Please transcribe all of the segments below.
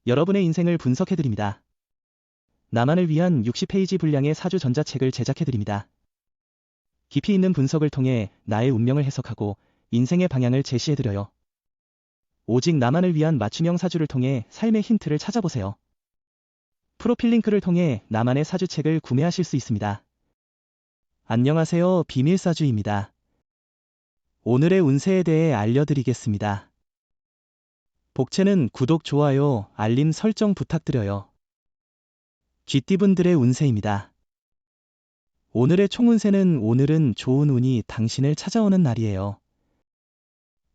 여러분의 인생을 분석해드립니다. 나만을 위한 60페이지 분량의 사주 전자책을 제작해드립니다. 깊이 있는 분석을 통해 나의 운명을 해석하고 인생의 방향을 제시해드려요. 오직 나만을 위한 맞춤형 사주를 통해 삶의 힌트를 찾아보세요. 프로필 링크를 통해 나만의 사주책을 구매하실 수 있습니다. 안녕하세요, 비밀사주입니다. 오늘의 운세에 대해 알려드리겠습니다. 복채는 구독, 좋아요, 알림 설정 부탁드려요. 쥐띠분들의 운세입니다. 오늘의 총운세는 오늘은 좋은 운이 당신을 찾아오는 날이에요.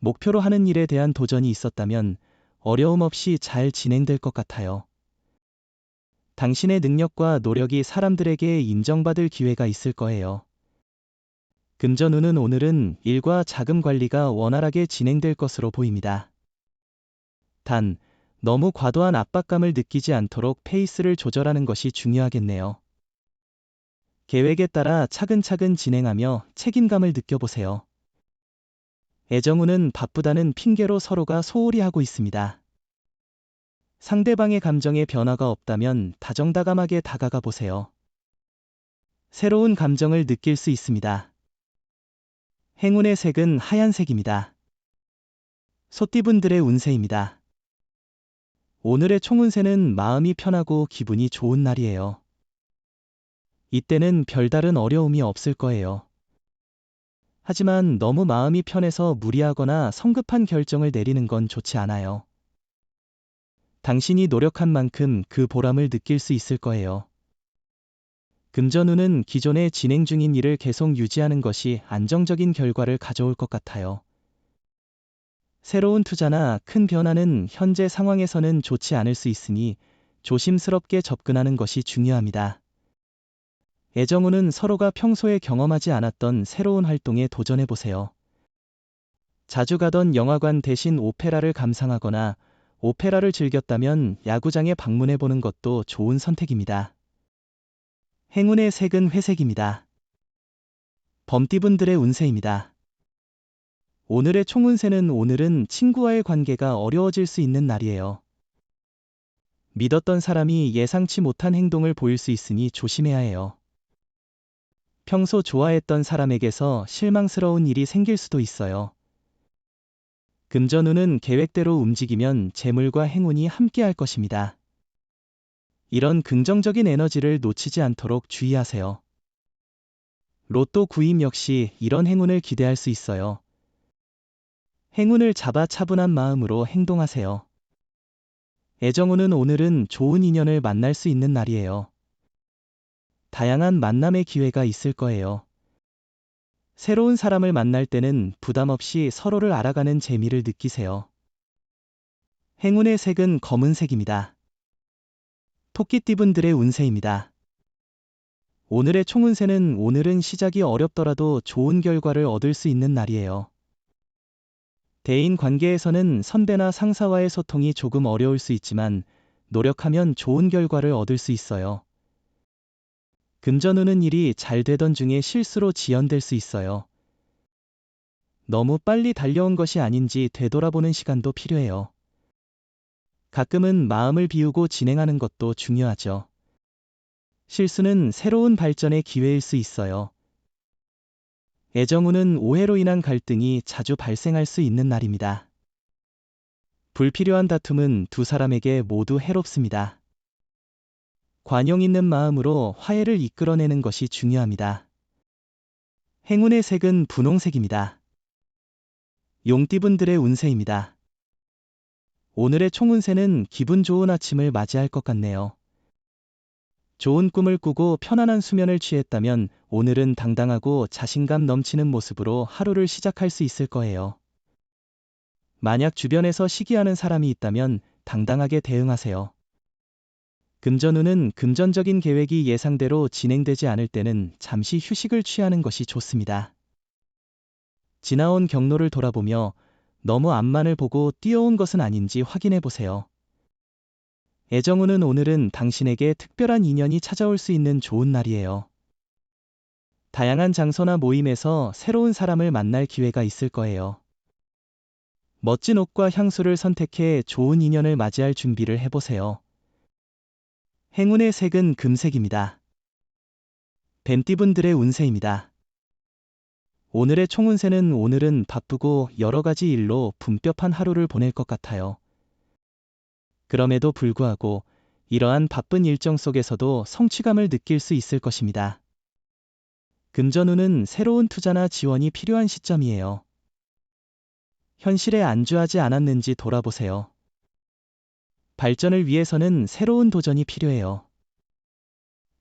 목표로 하는 일에 대한 도전이 있었다면 어려움 없이 잘 진행될 것 같아요. 당신의 능력과 노력이 사람들에게 인정받을 기회가 있을 거예요. 금전운은 오늘은 일과 자금 관리가 원활하게 진행될 것으로 보입니다. 단, 너무 과도한 압박감을 느끼지 않도록 페이스를 조절하는 것이 중요하겠네요. 계획에 따라 차근차근 진행하며 책임감을 느껴보세요. 애정운은 바쁘다는 핑계로 서로가 소홀히 하고 있습니다. 상대방의 감정에 변화가 없다면 다정다감하게 다가가 보세요. 새로운 감정을 느낄 수 있습니다. 행운의 색은 하얀색입니다. 소띠분들의 운세입니다. 오늘의 총운세는 마음이 편하고 기분이 좋은 날이에요. 이때는 별다른 어려움이 없을 거예요. 하지만 너무 마음이 편해서 무리하거나 성급한 결정을 내리는 건 좋지 않아요. 당신이 노력한 만큼 그 보람을 느낄 수 있을 거예요. 금전운은 기존에 진행 중인 일을 계속 유지하는 것이 안정적인 결과를 가져올 것 같아요. 새로운 투자나 큰 변화는 현재 상황에서는 좋지 않을 수 있으니 조심스럽게 접근하는 것이 중요합니다. 애정운은 서로가 평소에 경험하지 않았던 새로운 활동에 도전해보세요. 자주 가던 영화관 대신 오페라를 감상하거나 오페라를 즐겼다면 야구장에 방문해보는 것도 좋은 선택입니다. 행운의 색은 회색입니다. 범띠분들의 운세입니다. 오늘의 총운세는 오늘은 친구와의 관계가 어려워질 수 있는 날이에요. 믿었던 사람이 예상치 못한 행동을 보일 수 있으니 조심해야 해요. 평소 좋아했던 사람에게서 실망스러운 일이 생길 수도 있어요. 금전운은 계획대로 움직이면 재물과 행운이 함께할 것입니다. 이런 긍정적인 에너지를 놓치지 않도록 주의하세요. 로또 구입 역시 이런 행운을 기대할 수 있어요. 행운을 잡아 차분한 마음으로 행동하세요. 애정운은 오늘은 좋은 인연을 만날 수 있는 날이에요. 다양한 만남의 기회가 있을 거예요. 새로운 사람을 만날 때는 부담 없이 서로를 알아가는 재미를 느끼세요. 행운의 색은 검은색입니다. 토끼띠분들의 운세입니다. 오늘의 총운세는 오늘은 시작이 어렵더라도 좋은 결과를 얻을 수 있는 날이에요. 대인 관계에서는 선배나 상사와의 소통이 조금 어려울 수 있지만 노력하면 좋은 결과를 얻을 수 있어요. 금전운은 일이 잘 되던 중에 실수로 지연될 수 있어요. 너무 빨리 달려온 것이 아닌지 되돌아보는 시간도 필요해요. 가끔은 마음을 비우고 진행하는 것도 중요하죠. 실수는 새로운 발전의 기회일 수 있어요. 애정운은 오해로 인한 갈등이 자주 발생할 수 있는 날입니다. 불필요한 다툼은 두 사람에게 모두 해롭습니다. 관용 있는 마음으로 화해를 이끌어내는 것이 중요합니다. 행운의 색은 분홍색입니다. 용띠분들의 운세입니다. 오늘의 총운세는 기분 좋은 아침을 맞이할 것 같네요. 좋은 꿈을 꾸고 편안한 수면을 취했다면 오늘은 당당하고 자신감 넘치는 모습으로 하루를 시작할 수 있을 거예요. 만약 주변에서 시기하는 사람이 있다면 당당하게 대응하세요. 금전운은 금전적인 계획이 예상대로 진행되지 않을 때는 잠시 휴식을 취하는 것이 좋습니다. 지나온 경로를 돌아보며 너무 앞만을 보고 뛰어온 것은 아닌지 확인해 보세요. 애정운은 오늘은 당신에게 특별한 인연이 찾아올 수 있는 좋은 날이에요. 다양한 장소나 모임에서 새로운 사람을 만날 기회가 있을 거예요. 멋진 옷과 향수를 선택해 좋은 인연을 맞이할 준비를 해보세요. 행운의 색은 금색입니다. 뱀띠분들의 운세입니다. 오늘의 총운세는 오늘은 바쁘고 여러 가지 일로 분뼈한 하루를 보낼 것 같아요. 그럼에도 불구하고 이러한 바쁜 일정 속에서도 성취감을 느낄 수 있을 것입니다. 금전운은 새로운 투자나 지원이 필요한 시점이에요. 현실에 안주하지 않았는지 돌아보세요. 발전을 위해서는 새로운 도전이 필요해요.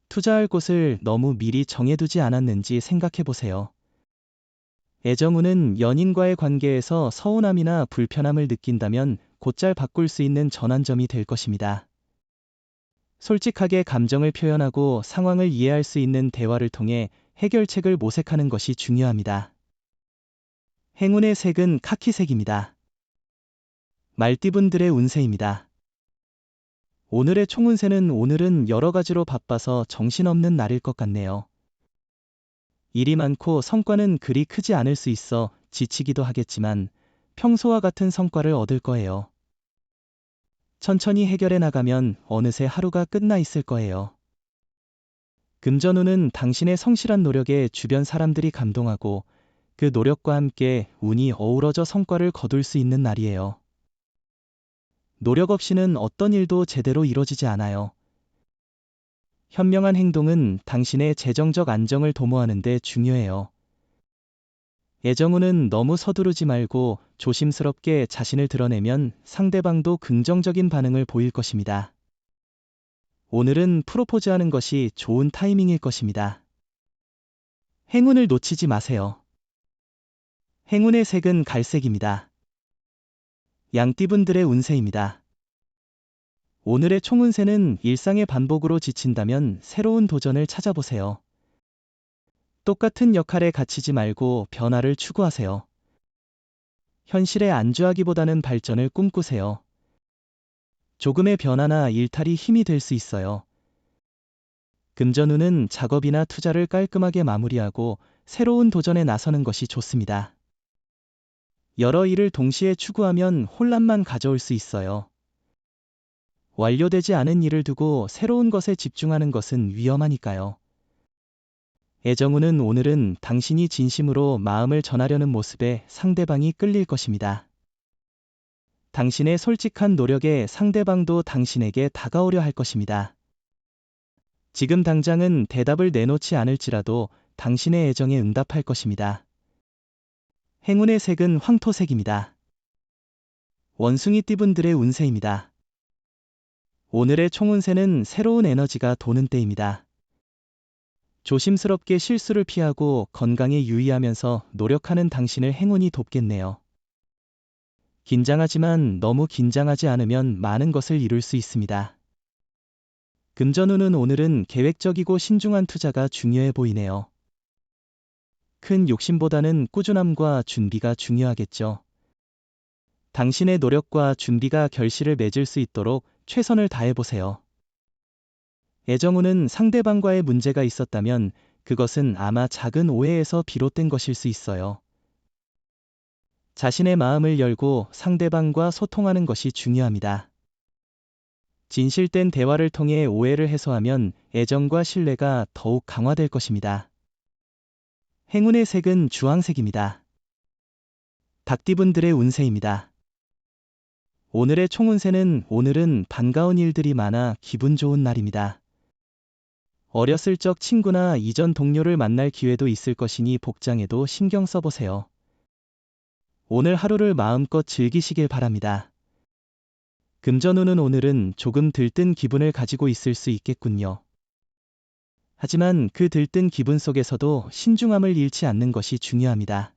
투자할 곳을 너무 미리 정해두지 않았는지 생각해보세요. 애정운은 연인과의 관계에서 서운함이나 불편함을 느낀다면 곧잘 바꿀 수 있는 전환점이 될 것입니다. 솔직하게 감정을 표현하고 상황을 이해할 수 있는 대화를 통해 해결책을 모색하는 것이 중요합니다. 행운의 색은 카키색입니다. 말띠분들의 운세입니다. 오늘의 총운세는 오늘은 여러 가지로 바빠서 정신없는 날일 것 같네요. 일이 많고 성과는 그리 크지 않을 수 있어 지치기도 하겠지만 평소와 같은 성과를 얻을 거예요. 천천히 해결해 나가면 어느새 하루가 끝나 있을 거예요. 금전운은 당신의 성실한 노력에 주변 사람들이 감동하고 그 노력과 함께 운이 어우러져 성과를 거둘 수 있는 날이에요. 노력 없이는 어떤 일도 제대로 이루어지지 않아요. 현명한 행동은 당신의 재정적 안정을 도모하는 데 중요해요. 애정운은 너무 서두르지 말고 조심스럽게 자신을 드러내면 상대방도 긍정적인 반응을 보일 것입니다. 오늘은 프로포즈하는 것이 좋은 타이밍일 것입니다. 행운을 놓치지 마세요. 행운의 색은 갈색입니다. 양띠분들의 운세입니다. 오늘의 총운세는 일상의 반복으로 지친다면 새로운 도전을 찾아보세요. 똑같은 역할에 갇히지 말고 변화를 추구하세요. 현실에 안주하기보다는 발전을 꿈꾸세요. 조금의 변화나 일탈이 힘이 될 수 있어요. 금전운은 작업이나 투자를 깔끔하게 마무리하고 새로운 도전에 나서는 것이 좋습니다. 여러 일을 동시에 추구하면 혼란만 가져올 수 있어요. 완료되지 않은 일을 두고 새로운 것에 집중하는 것은 위험하니까요. 애정운은 오늘은 당신이 진심으로 마음을 전하려는 모습에 상대방이 끌릴 것입니다. 당신의 솔직한 노력에 상대방도 당신에게 다가오려 할 것입니다. 지금 당장은 대답을 내놓지 않을지라도 당신의 애정에 응답할 것입니다. 행운의 색은 황토색입니다. 원숭이띠분들의 운세입니다. 오늘의 총운세는 새로운 에너지가 도는 때입니다. 조심스럽게 실수를 피하고 건강에 유의하면서 노력하는 당신을 행운이 돕겠네요. 긴장하지만 너무 긴장하지 않으면 많은 것을 이룰 수 있습니다. 금전운은 오늘은 계획적이고 신중한 투자가 중요해 보이네요. 큰 욕심보다는 꾸준함과 준비가 중요하겠죠. 당신의 노력과 준비가 결실을 맺을 수 있도록 최선을 다해보세요. 애정운은 상대방과의 문제가 있었다면 그것은 아마 작은 오해에서 비롯된 것일 수 있어요. 자신의 마음을 열고 상대방과 소통하는 것이 중요합니다. 진실된 대화를 통해 오해를 해소하면 애정과 신뢰가 더욱 강화될 것입니다. 행운의 색은 주황색입니다. 닭띠분들의 운세입니다. 오늘의 총운세는 오늘은 반가운 일들이 많아 기분 좋은 날입니다. 어렸을 적 친구나 이전 동료를 만날 기회도 있을 것이니 복장에도 신경 써보세요. 오늘 하루를 마음껏 즐기시길 바랍니다. 금전운은 오늘은 조금 들뜬 기분을 가지고 있을 수 있겠군요. 하지만 그 들뜬 기분 속에서도 신중함을 잃지 않는 것이 중요합니다.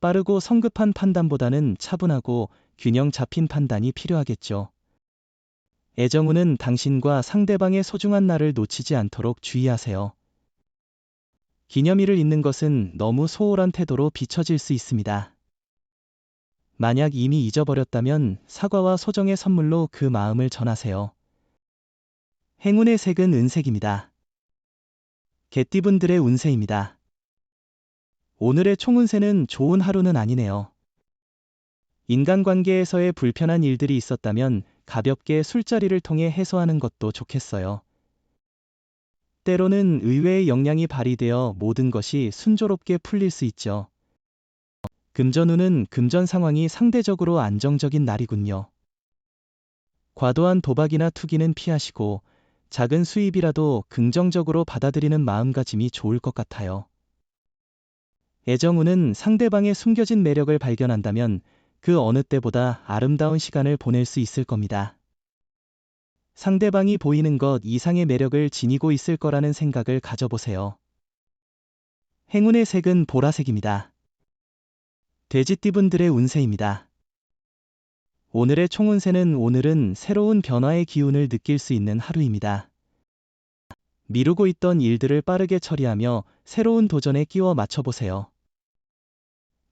빠르고 성급한 판단보다는 차분하고 균형 잡힌 판단이 필요하겠죠. 애정운은 당신과 상대방의 소중한 날을 놓치지 않도록 주의하세요. 기념일을 잊는 것은 너무 소홀한 태도로 비춰질 수 있습니다. 만약 이미 잊어버렸다면 사과와 소정의 선물로 그 마음을 전하세요. 행운의 색은 은색입니다. 개띠분들의 운세입니다. 오늘의 총운세는 좋은 하루는 아니네요. 인간관계에서의 불편한 일들이 있었다면 가볍게 술자리를 통해 해소하는 것도 좋겠어요. 때로는 의외의 역량이 발휘되어 모든 것이 순조롭게 풀릴 수 있죠. 금전운은 금전 상황이 상대적으로 안정적인 날이군요. 과도한 도박이나 투기는 피하시고 작은 수입이라도 긍정적으로 받아들이는 마음가짐이 좋을 것 같아요. 애정운은 상대방의 숨겨진 매력을 발견한다면 그 어느 때보다 아름다운 시간을 보낼 수 있을 겁니다. 상대방이 보이는 것 이상의 매력을 지니고 있을 거라는 생각을 가져보세요. 행운의 색은 보라색입니다. 돼지띠분들의 운세입니다. 오늘의 총운세는 오늘은 새로운 변화의 기운을 느낄 수 있는 하루입니다. 미루고 있던 일들을 빠르게 처리하며 새로운 도전에 끼워 맞춰보세요.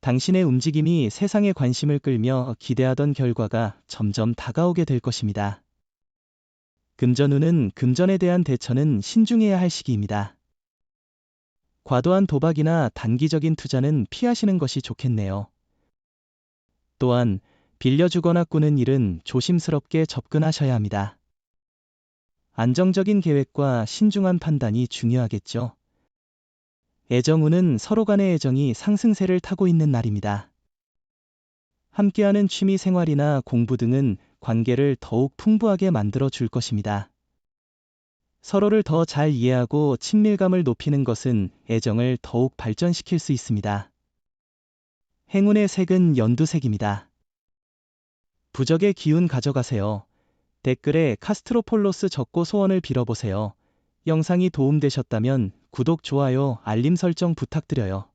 당신의 움직임이 세상의 관심을 끌며 기대하던 결과가 점점 다가오게 될 것입니다. 금전운은 금전에 대한 대처는 신중해야 할 시기입니다. 과도한 도박이나 단기적인 투자는 피하시는 것이 좋겠네요. 또한 빌려주거나 꾸는 일은 조심스럽게 접근하셔야 합니다. 안정적인 계획과 신중한 판단이 중요하겠죠. 애정운은 서로 간의 애정이 상승세를 타고 있는 날입니다. 함께하는 취미 생활이나 공부 등은 관계를 더욱 풍부하게 만들어 줄 것입니다. 서로를 더 잘 이해하고 친밀감을 높이는 것은 애정을 더욱 발전시킬 수 있습니다. 행운의 색은 연두색입니다. 부적의 기운 가져가세요. 댓글에 카스트로폴로스 적고 소원을 빌어보세요. 영상이 도움되셨다면 구독, 좋아요, 알림 설정 부탁드려요.